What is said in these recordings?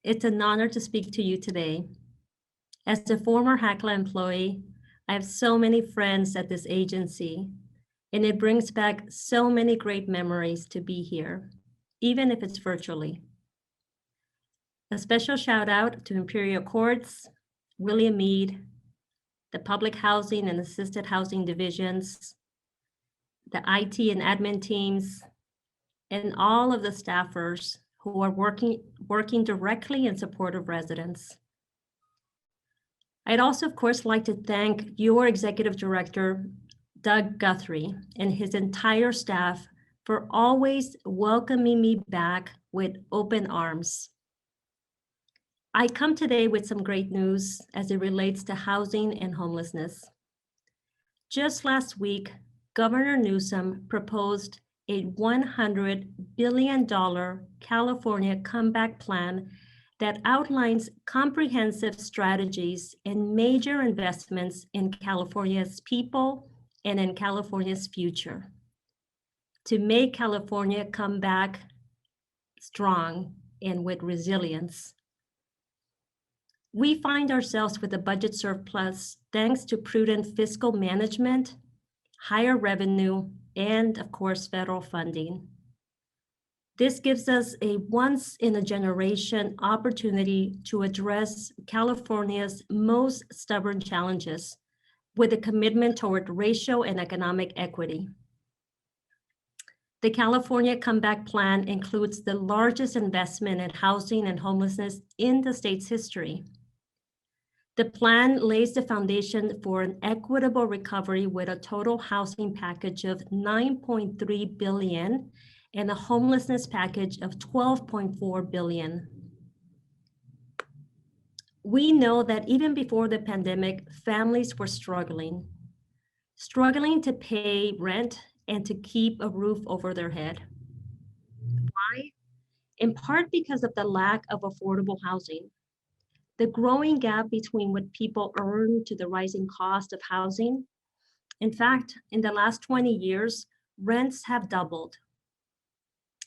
It's an honor to speak to you today. As a former HACLA employee, I have so many friends at this agency, and it brings back so many great memories to be here, even if it's virtually. A special shout out to Imperial Courts, William Mead, the Public Housing and Assisted Housing Divisions, the IT and admin teams, and all of the staffers who are working directly in support of residents. I'd also, of course, like to thank your Executive Director, Doug Guthrie, and his entire staff for always welcoming me back with open arms. I come today with some great news as it relates to housing and homelessness. Just last week, Governor Newsom proposed a $100 billion California comeback plan that outlines comprehensive strategies and major investments in California's people and in California's future to make California come back strong and with resilience. We find ourselves with a budget surplus thanks to prudent fiscal management, higher revenue, and of course, federal funding. This gives us a once-in-a-generation opportunity to address California's most stubborn challenges with a commitment toward racial and economic equity. The California Comeback Plan includes the largest investment in housing and homelessness in the state's history. The plan lays the foundation for an equitable recovery with a total housing package of $9.3 billion and a homelessness package of $12.4 billion. We know that even before the pandemic, families were struggling to pay rent and to keep a roof over their head. Why? In part because of the lack of affordable housing. The growing gap between what people earn to the rising cost of housing. In fact, in the last 20 years, rents have doubled.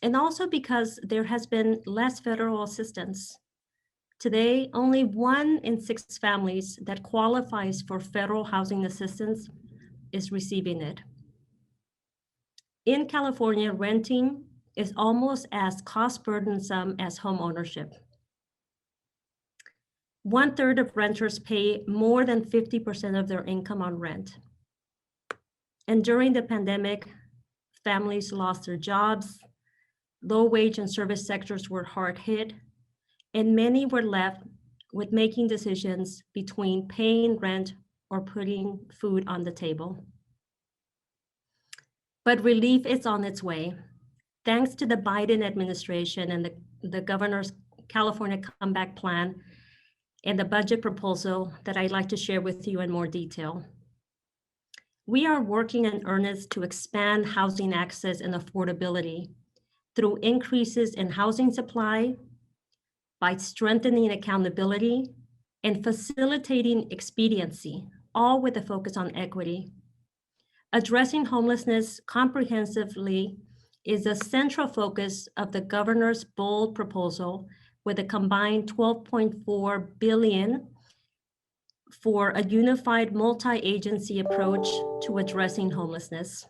And also because there has been less federal assistance. Today, only 1 in 6 families that qualifies for federal housing assistance is receiving it. In California, renting is almost as cost burdensome as home ownership. 1/3 of renters pay more than 50% of their income on rent. And during the pandemic, families lost their jobs, low wage and service sectors were hard hit, and many were left with making decisions between paying rent or putting food on the table. But relief is on its way. Thanks to the Biden administration and the governor's California Comeback Plan, and the budget proposal that I'd like to share with you in more detail. We are working in earnest to expand housing access and affordability through increases in housing supply, by strengthening accountability, and facilitating expediency, all with a focus on equity. Addressing homelessness comprehensively is a central focus of the governor's bold proposal with a combined $12.4 billion for a unified multi-agency approach to addressing homelessness.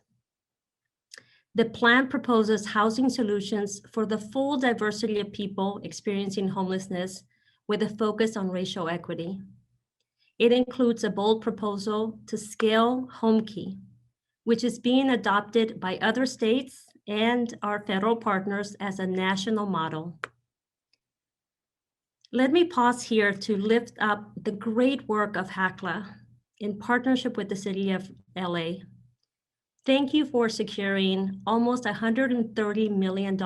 The plan proposes housing solutions for the full diversity of people experiencing homelessness with a focus on racial equity. It includes a bold proposal to scale HomeKey, which is being adopted by other states and our federal partners as a national model. Let me pause here to lift up the great work of HACLA in partnership with the City of LA. Thank you for securing almost $130 million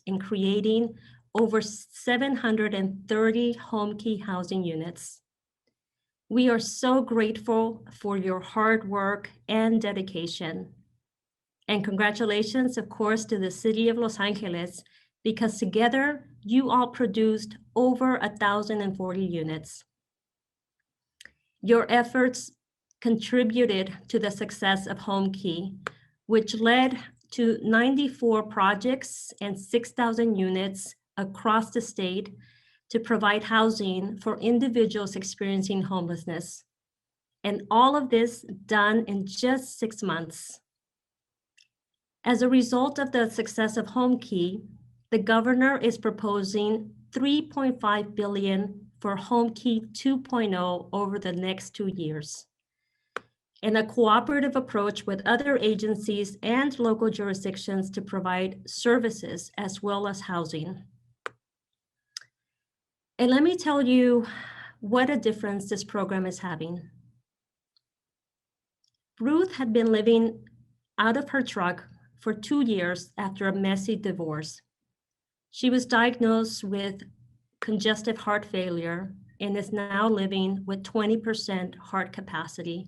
in creating over 730 HomeKey housing units. We are so grateful for your hard work and dedication. And congratulations, of course, to the City of Los Angeles, because together you all produced over 1,040 units. Your efforts contributed to the success of HomeKey, which led to 94 projects and 6,000 units across the state to provide housing for individuals experiencing homelessness. And all of this done in just 6 months. As a result of the success of HomeKey, the governor is proposing $3.5 billion for HomeKey 2.0 over the next 2 years, and a cooperative approach with other agencies and local jurisdictions to provide services as well as housing. And let me tell you what a difference this program is having. Ruth had been living out of her truck for 2 years after a messy divorce. She was diagnosed with congestive heart failure and is now living with 20% heart capacity.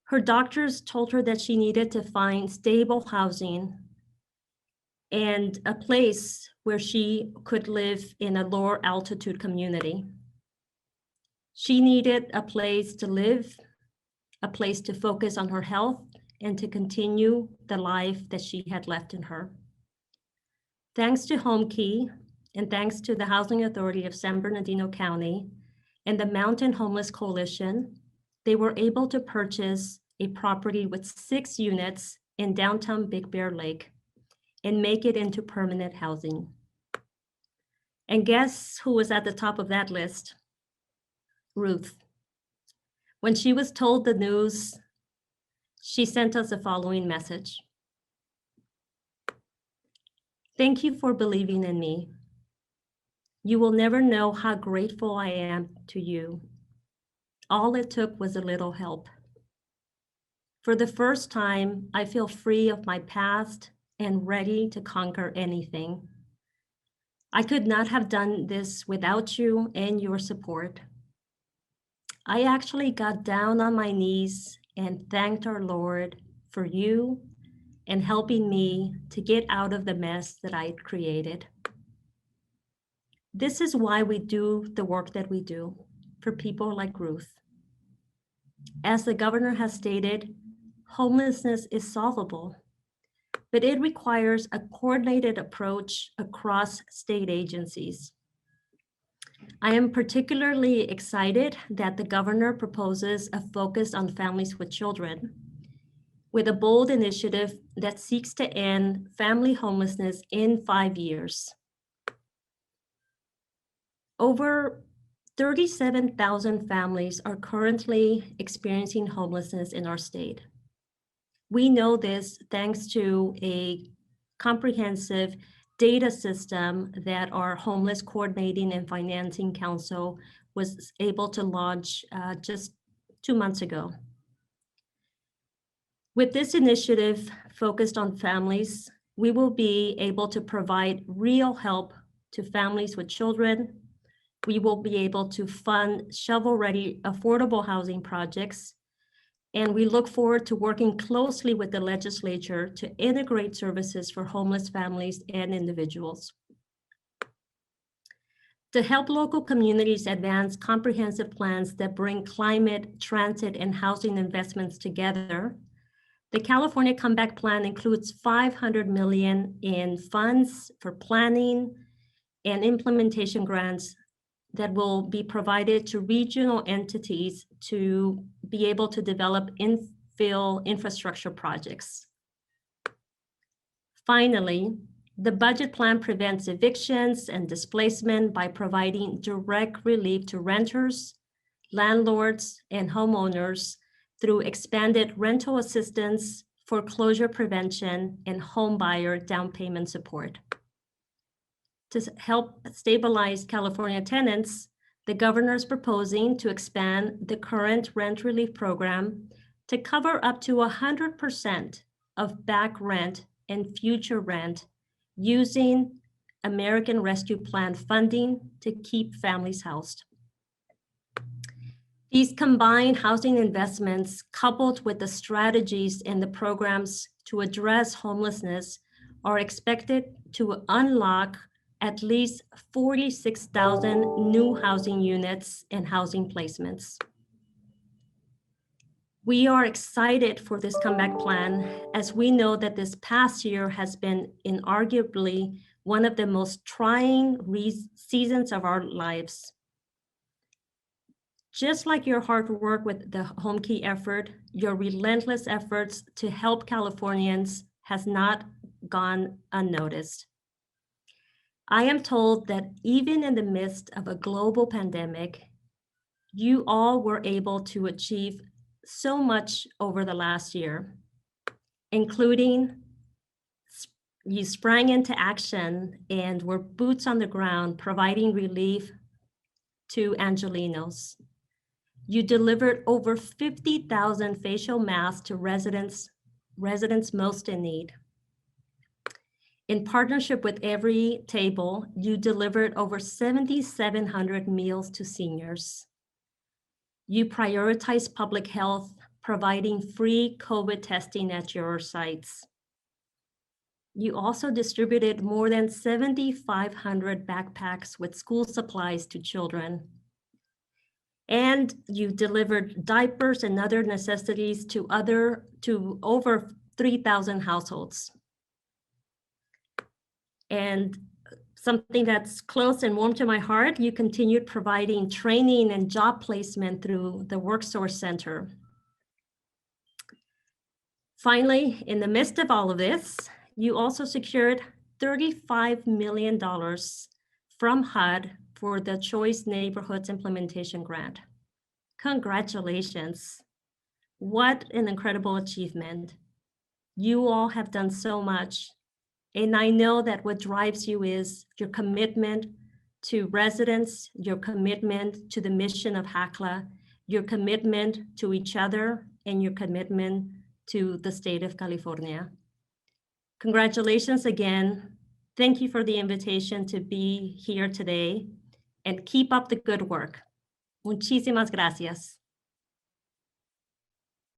Her doctors told her that she needed to find stable housing and a place where she could live in a lower altitude community. She needed a place to live, a place to focus on her health, and to continue the life that she had left in her. Thanks to HomeKey, and thanks to the Housing Authority of San Bernardino County and the Mountain Homeless Coalition, they were able to purchase a property with 6 units in downtown Big Bear Lake and make it into permanent housing. And guess who was at the top of that list? Ruth. When she was told the news, she sent us the following message. Thank you for believing in me. You will never know how grateful I am to you. All it took was a little help. For the first time, I feel free of my past and ready to conquer anything. I could not have done this without you and your support. I actually got down on my knees and thanked our Lord for you and helping me to get out of the mess that I had created. This is why we do the work that we do for people like Ruth. As the governor has stated, homelessness is solvable, but it requires a coordinated approach across state agencies. I am particularly excited that the governor proposes a focus on families with children, with a bold initiative that seeks to end family homelessness in 5 years. Over 37,000 families are currently experiencing homelessness in our state. We know this thanks to a comprehensive data system that our Homeless Coordinating and Financing Council was able to launch just 2 months ago. With this initiative focused on families, we will be able to provide real help to families with children. We will be able to fund shovel-ready affordable housing projects. And we look forward to working closely with the legislature to integrate services for homeless families and individuals. To help local communities advance comprehensive plans that bring climate, transit, and housing investments together, the California Comeback Plan includes $500 million in funds for planning and implementation grants that will be provided to regional entities to be able to develop infill infrastructure projects. Finally, the budget plan prevents evictions and displacement by providing direct relief to renters, landlords, and homeowners through expanded rental assistance, foreclosure prevention, and home buyer down payment support. To help stabilize California tenants, the governor is proposing to expand the current rent relief program to cover up to 100% of back rent and future rent using American Rescue Plan funding to keep families housed. These combined housing investments, coupled with the strategies and the programs to address homelessness, are expected to unlock at least 46,000 new housing units and housing placements. We are excited for this comeback plan, as we know that this past year has been inarguably one of the most trying seasons of our lives. Just like your hard work with the Home Key effort, your relentless efforts to help Californians has not gone unnoticed. I am told that even in the midst of a global pandemic, you all were able to achieve so much over the last year, including you sprang into action and were boots on the ground providing relief to Angelenos. You delivered over 50,000 facial masks to residents most in need. In partnership with Every Table, you delivered over 7,700 meals to seniors. You prioritized public health, providing free COVID testing at your sites. You also distributed more than 7,500 backpacks with school supplies to children. And you delivered diapers and other necessities to over 3,000 households. And something that's close and warm to my heart, you continued providing training and job placement through the WorkSource Center. Finally, in the midst of all of this, you also secured $35 million from HUD for the Choice Neighborhoods Implementation Grant. Congratulations. What an incredible achievement. You all have done so much. And I know that what drives you is your commitment to residents, your commitment to the mission of HACLA, your commitment to each other, and your commitment to the state of California. Congratulations again. Thank you for the invitation to be here today, and keep up the good work. Muchísimas gracias.